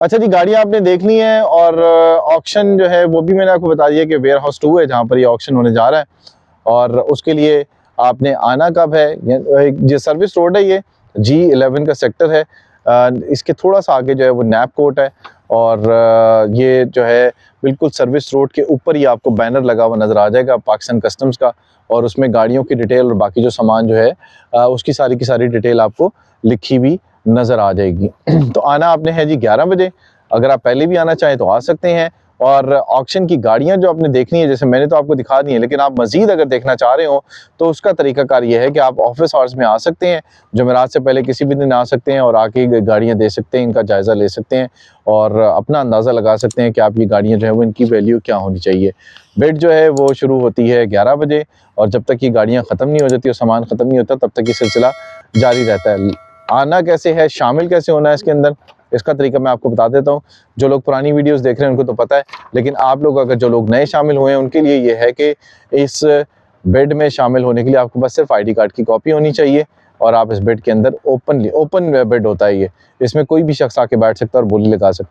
अच्छा जी, गाड़ी आपने देख ली है और ऑक्शन जो है वो भी मैंने आपको बता दिया कि वेयर हाउस 2 है जहाँ पर ये ऑक्शन होने जा रहा है। और उसके लिए आपने आना कब है, ये सर्विस रोड है, ये G11 का सेक्टर है। इसके थोड़ा सा आगे जो है वो नैप कोर्ट है और ये जो है बिल्कुल सर्विस रोड के ऊपर ही आपको बैनर लगा हुआ नज़र आ जाएगा पाकिस्तान कस्टम्स का, और उसमें गाड़ियों की डिटेल और बाकी जो सामान जो है उसकी सारी की सारी डिटेल आपको लिखी हुई नज़र आ जाएगी। तो आना आपने है जी 11 बजे। अगर आप पहले भी आना चाहें तो आ सकते हैं। और ऑक्शन की गाड़ियां जो आपने देखनी है, जैसे मैंने तो आपको दिखा दी है, लेकिन आप मज़ीद अगर देखना चाह रहे हो तो उसका तरीकाकार ये है कि आप ऑफिस आवर्स में आ सकते हैं, जुमेरात से पहले किसी भी दिन आ सकते हैं और आके गाड़ियां दे सकते हैं, इनका जायज़ा ले सकते हैं और अपना अंदाज़ा लगा सकते हैं कि आप ये गाड़ियाँ जो है वो इनकी वैल्यू क्या होनी चाहिए। बिड जो है वो शुरू होती है 11 बजे और जब तक ये गाड़ियाँ ख़त्म नहीं हो जाती और सामान ख़त्म नहीं होता तब तक ये सिलसिला जारी रहता है। आना कैसे है, शामिल कैसे होना है इसके अंदर, इसका तरीका मैं आपको बता देता हूँ। जो लोग पुरानी वीडियोस देख रहे हैं उनको तो पता है, लेकिन आप लोग अगर जो लोग नए शामिल हुए हैं उनके लिए ये है कि इस बेड में शामिल होने के लिए आपको बस सिर्फ ID कार्ड की कॉपी होनी चाहिए और आप इस बेड के अंदर ओपन बेड होता है ये, इसमें कोई भी शख्स आके बैठ सकता है और बोली लगा सकता है।